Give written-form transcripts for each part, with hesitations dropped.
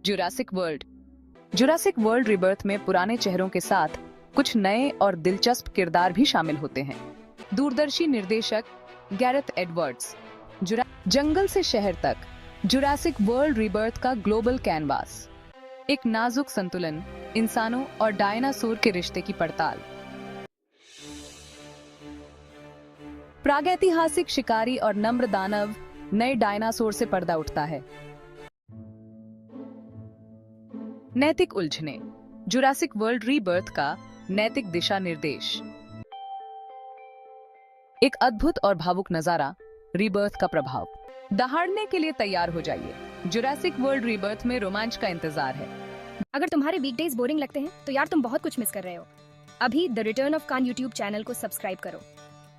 Jurassic world. Jurassic World rebirth में पुराने चेहरों के साथ कुछ नए और दिलचस्प किरदार भी शामिल होते हैं। दूरदर्शी निर्देशक गैरेथ एडवर्ड्स। जंगल से शहर तक, जुरासिक वर्ल्ड रिबर्थ का ग्लोबल कैनवास। एक नाजुक संतुलन, इंसानों और डायनासोर के रिश्ते की पड़ताल। प्रागैतिहासिक शिकारी और नम्र दानव, नए डायनासोर से पर्दा उठता है। नैतिक उलझने, जुरासिक वर्ल्ड रीबर्थ का नैतिक दिशा निर्देश। एक अद्भुत और भावुक नजारा, रीबर्थ का प्रभाव। दहाड़ने के लिए तैयार हो जाइए, जुरासिक वर्ल्ड रीबर्थ में रोमांच का इंतजार है। अगर तुम्हारे वीकडेज बोरिंग लगते हैं तो यार तुम बहुत कुछ मिस कर रहे हो। अभी the return of Khan YouTube channel को सब्सक्राइब करो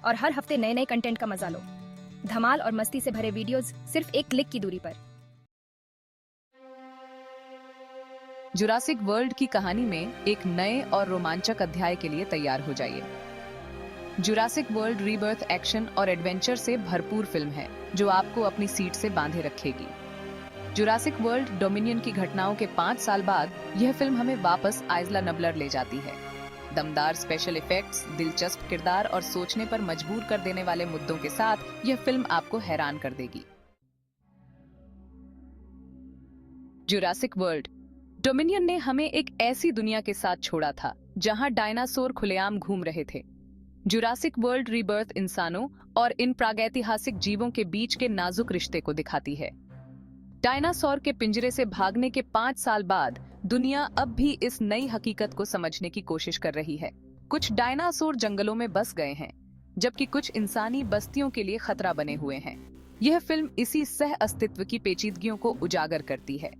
और हर हफ्ते नए नए कंटेंट का मजा लो। धमाल और मस्ती से भरे वीडियोस सिर्फ एक क्लिक की दूरी पर। जुरासिक वर्ल्ड की कहानी में एक नए और रोमांचक अध्याय के लिए तैयार हो जाइए। जुरासिक वर्ल्ड रीबर्थ एक्शन और एडवेंचर से भरपूर फिल्म है जो आपको अपनी सीट से बांधे रखेगी। जुरासिक वर्ल्ड डोमिनियन की घटनाओं के 5 साल बाद यह फिल्म हमें वापस आइज़ला नबलर ले जाती है। दमदार स्पेशल इफेक्ट्स, दिलचस्प किरदार और सोचने पर मजबूर कर देने वाले मुद्दों के साथ यह फिल्म आपको हैरान कर देगी। जुरासिक वर्ल्ड डोमिनियन ने हमें एक ऐसी दुनिया के साथ छोड़ा था जहां डायनासोर खुलेआम घूम रहे थे। जुरासिक वर्ल्ड रीबर्थ इंसानों और इन प्रागैतिहासिक जीवों के बीच के नाजुक रिश्ते को दिखाती है। डायनासोर के पिंजरे से भागने के 5 साल बाद दुनिया अब भी इस नई हकीकत को समझने की कोशिश कर रही है। कुछ डायनासोर जंगलों में बस गए हैं, जबकि कुछ इंसानी बस्तियों के लिए खतरा बने हुए हैं। यह फिल्म इसी सह अस्तित्व की पेचीदगियों को उजागर करती है।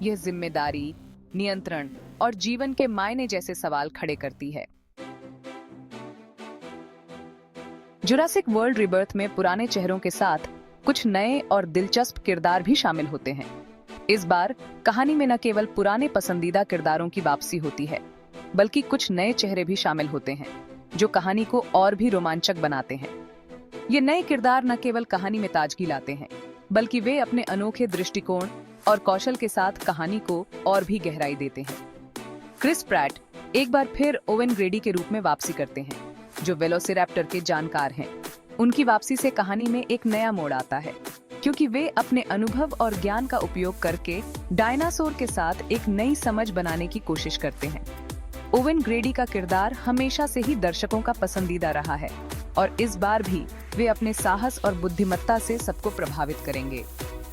यह जिम्मेदारी, नियंत्रण और जीवन के मायने जैसे सवाल खड़े करती है। जुरासिक वर्ल्ड रिबर्थ में पुराने चेहरों के साथ कुछ नए और दिलचस्प किरदार भी शामिल होते हैं। इस बार कहानी में न केवल पुराने पसंदीदा किरदारों की वापसी होती है, बल्कि कुछ नए चेहरे भी शामिल होते हैं जो कहानी को और भी रोमांचक बनाते हैं। ये नए किरदार न केवल कहानी में ताजगी लाते हैं, बल्कि वे अपने अनोखे दृष्टिकोण और कौशल के साथ कहानी को और भी गहराई देते हैं। क्रिस प्रैट एक बार फिर ओवेन ग्रेडी के रूप में वापसी करते हैं, जो वेलोसिरैप्टर के जानकार हैं। उनकी वापसी से कहानी में एक नया मोड़ आता है, क्योंकि वे अपने अनुभव और ज्ञान का उपयोग करके डायनासोर के साथ एक नई समझ बनाने की कोशिश करते हैं। ओवेन ग्रेडी का किरदार हमेशा से ही दर्शकों का पसंदीदा रहा है और इस बार भी वे अपने साहस और बुद्धिमत्ता से सबको प्रभावित करेंगे।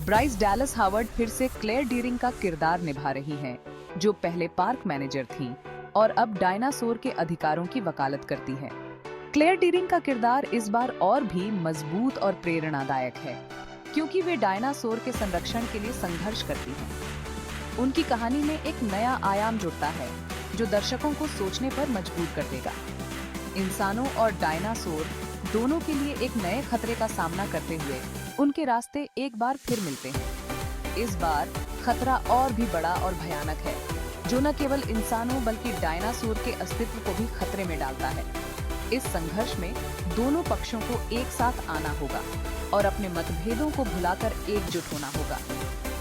ब्राइस डैलस हावर्ड फिर से क्लेयर डीरिंग का किरदार निभा रही हैं, जो पहले पार्क मैनेजर थीं और अब डायनासोर के अधिकारों की वकालत करती हैं। क्लेयर डीरिंग का किरदार इस बार और भी मजबूत और प्रेरणादायक है, क्योंकि वे डायनासोर के संरक्षण के लिए संघर्ष करती हैं। उनकी कहानी में एक नया आयाम जुड़ता है जो दर्शकों को सोचने पर मजबूर कर देगा। इंसानों और डायनासोर दोनों के लिए एक नए खतरे का सामना करते हुए उनके रास्ते एक बार फिर मिलते हैं। इस बार खतरा और भी बड़ा और भयानक है, जो न केवल इंसानों बल्कि डायनासोर के अस्तित्व को भी खतरे में डालता है। इस संघर्ष में दोनों पक्षों को एक साथ आना होगा और अपने मतभेदों को भुलाकर एकजुट होना होगा।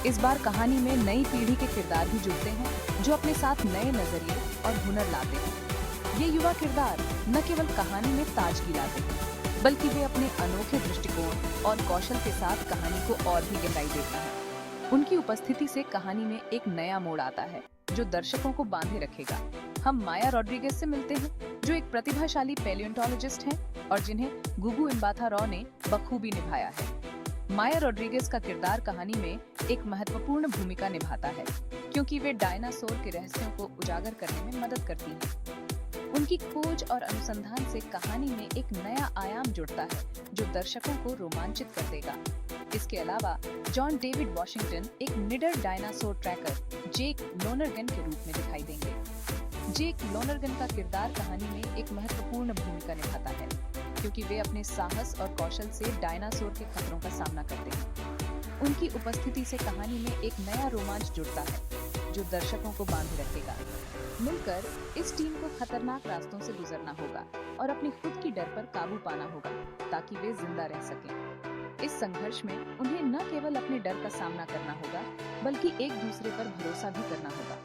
इस बार कहानी में नई पीढ़ी के किरदार भी जुड़ते हैं, जो अपने साथ नए नजरिए और हुनर लाते हैं। ये युवा किरदार न केवल कहानी में ताजगी लाते हैं, बल्कि वे अपने अनोखे दृष्टिकोण और कौशल के साथ कहानी को और भी गहराई देते हैं। उनकी उपस्थिति से कहानी में एक नया मोड़ आता है जो दर्शकों को बांधे रखेगा। हम माया रोड्रिगेज से मिलते हैं, जो एक प्रतिभाशाली पैलियोंटोलॉजिस्ट हैं और जिन्हें गुगु इम्बाथा रॉ ने बखूबी निभाया है। माया रोड्रिगेज का किरदार कहानी में एक महत्वपूर्ण भूमिका निभाता है, क्योंकि वे डायनासोर के रहस्यों को उजागर करने में मदद करती हैं। उनकी खोज और अनुसंधान से कहानी में एक नया आयाम जुड़ता है जो दर्शकों को रोमांचित कर देगा। इसके अलावा जॉन डेविड वॉशिंगटन एक निडर डायनासोर ट्रैकर जेक लोनरगन के रूप में दिखाई देंगे। जेक लोनरगन का किरदार कहानी में एक महत्वपूर्ण भूमिका निभाता है, क्योंकि वे अपने साहस और कौशल से डायनासोर के खतरों का सामना करते हैं। उनकी उपस्थिति से कहानी में एक नया रोमांच जुड़ता है जो दर्शकों को बांधे रखेगा। मिलकर इस टीम को खतरनाक रास्तों से गुजरना होगा और अपनी खुद की डर पर काबू पाना होगा ताकि वे जिंदा रह सकें। इस संघर्ष में उन्हें न केवल अपने डर का सामना करना होगा, बल्कि एक दूसरे पर भरोसा भी करना होगा।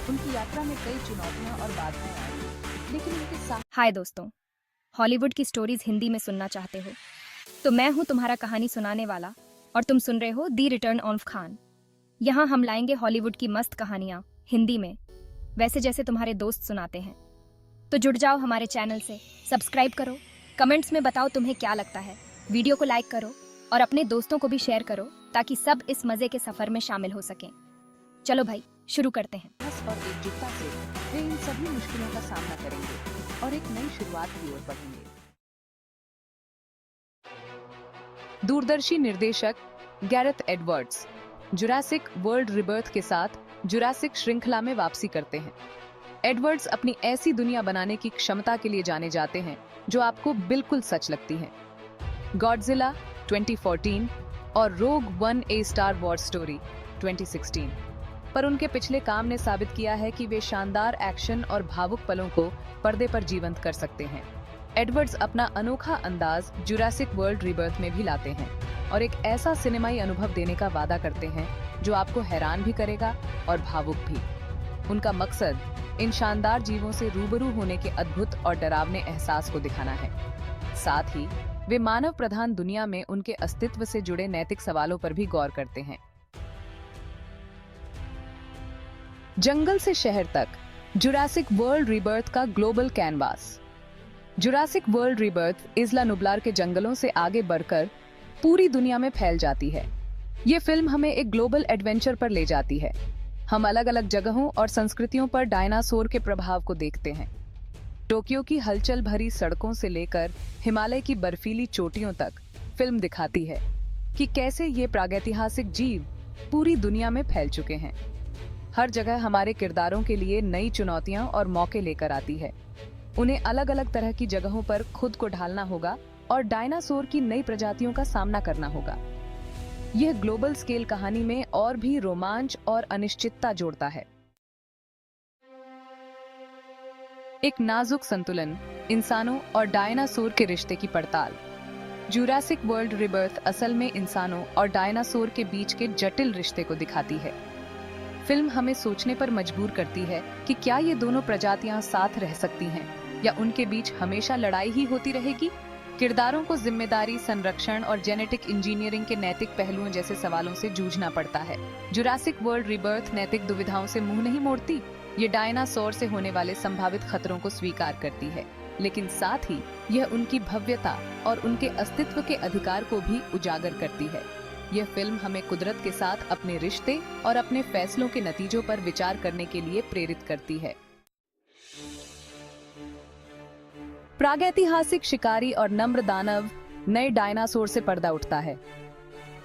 उनकी यात्रा में कई चुनौतियां और बाधाएं आई, लेकिन उनके साथ। हाय दोस्तों, हॉलीवुड की स्टोरीज हिंदी में सुनना चाहते हो तो मैं हूँ तुम्हारा कहानी सुनाने वाला, और तुम सुन रहे हो दी रिटर्न ऑफ खान। यहाँ हम लाएंगे हॉलीवुड की मस्त कहानियाँ हिंदी में, वैसे जैसे तुम्हारे दोस्त सुनाते हैं। तो जुड़ जाओ हमारे चैनल से, सब्सक्राइब करो, कमेंट्स में बताओ तुम्हें क्या लगता है, वीडियो को लाइक करो और अपने दोस्तों को भी शेयर करो ताकि सब इस मजे के सफर में शामिल हो सकें। चलो भाई, शुरू करते हैं। और एकजुटता से वे इन सभी मुश्किलों का सामना करेंगे और एक नई शुरुआत की ओर बढ़ेंगे। दूरदर्शी निर्देशक Gareth Edwards Jurassic World Rebirth के साथ जुरासिक श्रृंखला में वापसी करते हैं। एडवर्ड्स अपनी ऐसी दुनिया बनाने की क्षमता के लिए जाने जाते हैं जो आपको बिल्कुल सच लगती है। गॉडजिला 2014 और रोग वन ए स्टार वॉर स्टोरी 2016 पर उनके पिछले काम ने साबित किया है कि वे शानदार एक्शन और भावुक पलों को पर्दे पर जीवंत कर सकते हैं। एडवर्ड्स अपना अनोखा अंदाज जुरासिक वर्ल्ड रिबर्थ में भी लाते हैं और एक ऐसा सिनेमाई अनुभव देने का वादा करते हैं जो आपको हैरान भी करेगा और भावुक भी। उनका मकसद इन शानदार जीवों से रूबरू होने के अद्भुत और डरावने एहसास को दिखाना है। साथ ही वे मानव प्रधान दुनिया में उनके अस्तित्व से जुड़े नैतिक सवालों पर भी गौर करते हैं। जंगल से शहर तक जुरासिक वर्ल्ड रिबर्थ का global canvas. Jurassic World Rebirth Isla Nublar के जंगलों से आगे बढ़कर पूरी दुनिया में फैल जाती है। ये फिल्म हमें एक ग्लोबल एडवेंचर पर ले जाती है। हम अलग अलग जगहों और संस्कृतियों पर डायनासोर के प्रभाव को देखते हैं। टोक्यो की हलचल भरी सड़कों से लेकर हिमालय की बर्फीली चोटियों तक फिल्म दिखाती है कि कैसे ये प्रागैतिहासिक जीव पूरी दुनिया में फैल चुके हैं। हर जगह हमारे किरदारों के लिए नई चुनौतियां और मौके लेकर आती है। उन्हें अलग अलग तरह की जगहों पर खुद को ढालना होगा और डायनासोर की नई प्रजातियों का सामना करना होगा। यह ग्लोबल स्केल कहानी में और भी रोमांच और अनिश्चितता जोड़ता है। एक नाजुक संतुलन, इंसानों और डायनासोर के रिश्ते की पड़ताल। जुरासिक वर्ल्ड रिबर्थ असल में इंसानों और डायनासोर के बीच के जटिल रिश्ते को दिखाती है। फिल्म हमें सोचने पर मजबूर करती है कि क्या ये दोनों प्रजातियां साथ रह सकती हैं या उनके बीच हमेशा लड़ाई ही होती रहेगी। किरदारों को जिम्मेदारी, संरक्षण और जेनेटिक इंजीनियरिंग के नैतिक पहलुओं जैसे सवालों से जूझना पड़ता है। जुरासिक वर्ल्ड रिबर्थ नैतिक दुविधाओं से मुंह नहीं मोड़ती। ये डायनासोर से होने वाले संभावित खतरों को स्वीकार करती है, लेकिन साथ ही यह उनकी भव्यता और उनके अस्तित्व के अधिकार को भी उजागर करती है। यह फिल्म हमें कुदरत के साथ अपने रिश्ते और अपने फैसलों के नतीजों पर विचार करने के लिए प्रेरित करती है। प्रागैतिहासिक शिकारी और नम्र दानव नए डायनासोर से पर्दा उठता है।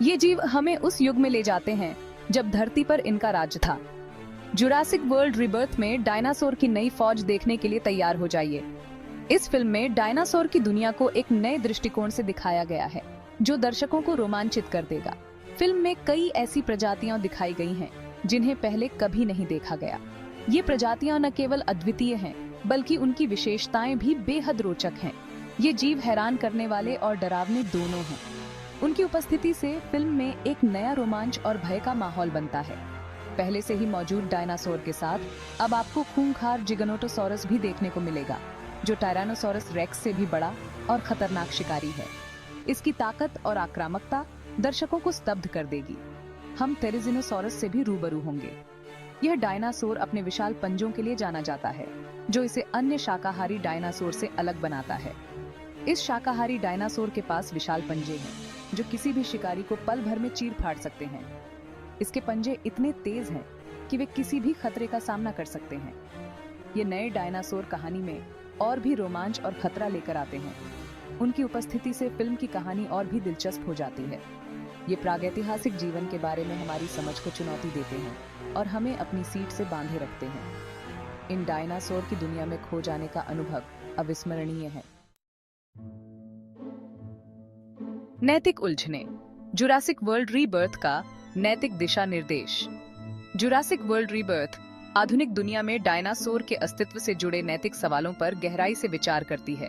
ये जीव हमें उस युग में ले जाते हैं जब धरती पर इनका राज था। जुरासिक वर्ल्ड रिबर्थ में डायनासोर की नई फौज देखने के लिए तैयार हो जाइए। इस फिल्म में डायनासोर की दुनिया को एक नए दृष्टिकोण से दिखाया गया है जो दर्शकों को रोमांचित कर देगा। फिल्म में कई ऐसी प्रजातियां दिखाई गई हैं जिन्हें पहले कभी नहीं देखा गया। ये प्रजातियां न केवल अद्वितीय हैं, बल्कि उनकी विशेषताएं भी बेहद रोचक हैं। ये जीव हैरान करने वाले और डरावने दोनों हैं। उनकी उपस्थिति से फिल्म में एक नया रोमांच और भय का माहौल बनता है। पहले से ही मौजूद डायनासोर के साथ अब आपको खूंखार जिगनोटोसॉरस भी देखने को मिलेगा, जो टायरानोसॉरस रेक्स से भी बड़ा और खतरनाक शिकारी है। इसकी ताकत और आक्रामकता दर्शकों को स्तब्ध कर देगी। हम टेरिजिनोसॉरस से भी रूबरू होंगे। यह डायनासोर अपने विशाल पंजों के लिए जाना जाता है, जो इसे अन्य शाकाहारी डायनासोर से अलग बनाता है। इस शाकाहारी डायनासोर के पास विशाल पंजे हैं, जो किसी भी शिकारी को पल भर में चीर फाड़ सकते हैं। इसके पंजे इतने तेज हैं कि वे किसी भी खतरे का सामना कर सकते हैं। ये नए डायनासोर कहानी में और भी रोमांच और खतरा लेकर आते हैं। उनकी उपस्थिति से फिल्म की कहानी और भी दिलचस्प हो जाती है। ये प्रागैतिहासिक जीवन के बारे में हमारी समझ को चुनौती देते हैं और हमें अपनी सीट से बांधे रखते हैं। इन डायनासोर की दुनिया में खो जाने का अनुभव अविस्मरणीय है। नैतिक उलझने। जुरासिक वर्ल्ड रीबर्थ का नैतिक दिशा निर्देश। जुरासिक वर्ल्ड रीबर्थ आधुनिक दुनिया में डायनासोर के अस्तित्व से जुड़े नैतिक सवालों पर गहराई से विचार करती है।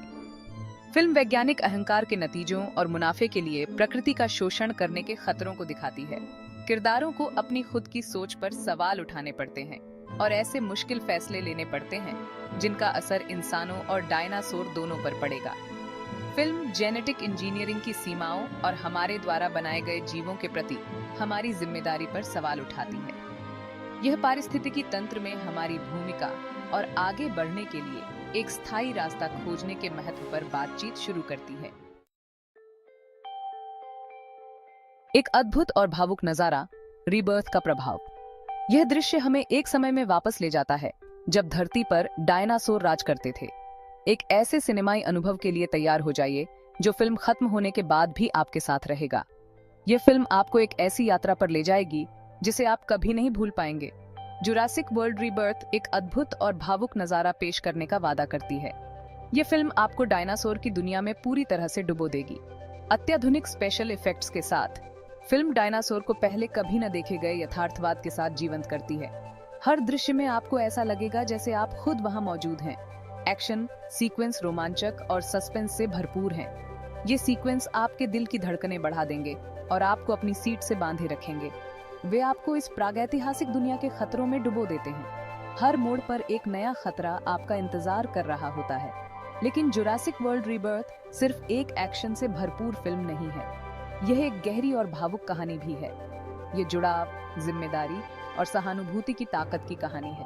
फिल्म वैज्ञानिक अहंकार के नतीजों और मुनाफे के लिए प्रकृति का शोषण करने के खतरों को दिखाती है। किरदारों को अपनी खुद की सोच पर सवाल उठाने पड़ते हैं और ऐसे मुश्किल फैसले लेने पड़ते हैं जिनका असर इंसानों और डायनासोर दोनों पर पड़ेगा। फिल्म जेनेटिक इंजीनियरिंग की सीमाओं और हमारे द्वारा बनाए गए जीवों के प्रति हमारी जिम्मेदारी पर सवाल उठाती है। यह पारिस्थितिकी तंत्र में हमारी भूमिका और आगे बढ़ने के लिए एक स्थायी रास्ता खोजने के महत्व पर बातचीत शुरू करती है। एक अद्भुत और भावुक नजारा, रीबर्थ का प्रभाव। यह दृश्य हमें एक समय में वापस ले जाता है जब धरती पर डायनासोर राज करते थे। एक ऐसे सिनेमाई अनुभव के लिए तैयार हो जाइए जो फिल्म खत्म होने के बाद भी आपके साथ रहेगा। यह फिल्म आपको एक ऐसी यात्रा पर ले जाएगी जिसे आप कभी नहीं भूल पाएंगे। जुरासिक वर्ल्ड रीबर्थ एक अद्भुत और भावुक नजारा पेश करने का वादा करती है। यह फिल्म आपको डायनासोर की दुनिया में पूरी तरह से डुबो देगी। अत्याधुनिक स्पेशल इफेक्ट्स के साथ फिल्म डायनासोर को पहले कभी न देखे गए यथार्थवाद के साथ जीवंत करती है। हर दृश्य में आपको ऐसा लगेगा जैसे आप खुद वहां मौजूद हैं। एक्शन सीक्वेंस रोमांचक और सस्पेंस से भरपूर हैं। ये सीक्वेंस आपके दिल की धड़कनें बढ़ा देंगे और आपको अपनी सीट से बांधे रखेंगे। वे आपको इस प्रागैतिहासिक दुनिया के खतरों में डुबो देते हैं। हर मोड़ पर एक नया खतरा आपका इंतजार कर रहा होता है। लेकिन जुरासिक वर्ल्ड रीबर्थ सिर्फ एक एक्शन से भरपूर फिल्म नहीं है, यह एक गहरी और भावुक कहानी भी है। ये जुड़ाव, जिम्मेदारी और सहानुभूति की ताकत की कहानी है।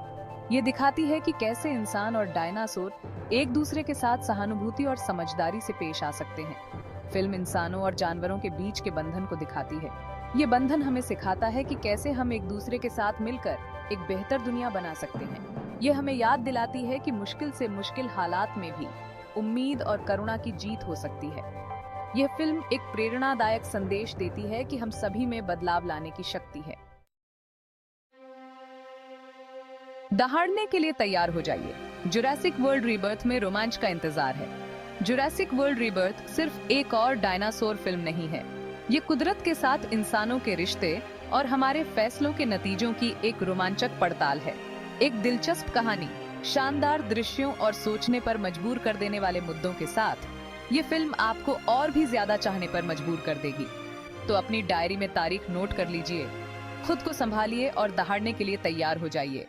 ये दिखाती है कि कैसे इंसान और डायनासोर एक दूसरे के साथ सहानुभूति और समझदारी से पेश आ सकते हैं। फिल्म इंसानों और जानवरों के बीच के बंधन को दिखाती है। ये बंधन हमें सिखाता है कि कैसे हम एक दूसरे के साथ मिलकर एक बेहतर दुनिया बना सकते हैं। ये हमें याद दिलाती है कि मुश्किल से मुश्किल हालात में भी उम्मीद और करुणा की जीत हो सकती है। यह फिल्म एक प्रेरणादायक संदेश देती है कि हम सभी में बदलाव लाने की शक्ति है। दहाड़ने के लिए तैयार हो जाइए। जुरासिक वर्ल्ड रीबर्थ में रोमांच का इंतजार है। जुरासिक वर्ल्ड रीबर्थ सिर्फ एक और डायनासोर फिल्म नहीं है, ये कुदरत के साथ इंसानों के रिश्ते और हमारे फैसलों के नतीजों की एक रोमांचक पड़ताल है। एक दिलचस्प कहानी, शानदार दृश्यों और सोचने पर मजबूर कर देने वाले मुद्दों के साथ ये फिल्म आपको और भी ज्यादा चाहने पर मजबूर कर देगी। तो अपनी डायरी में तारीख नोट कर लीजिए, खुद को संभालिए और दहाड़ने के लिए तैयार हो जाइए।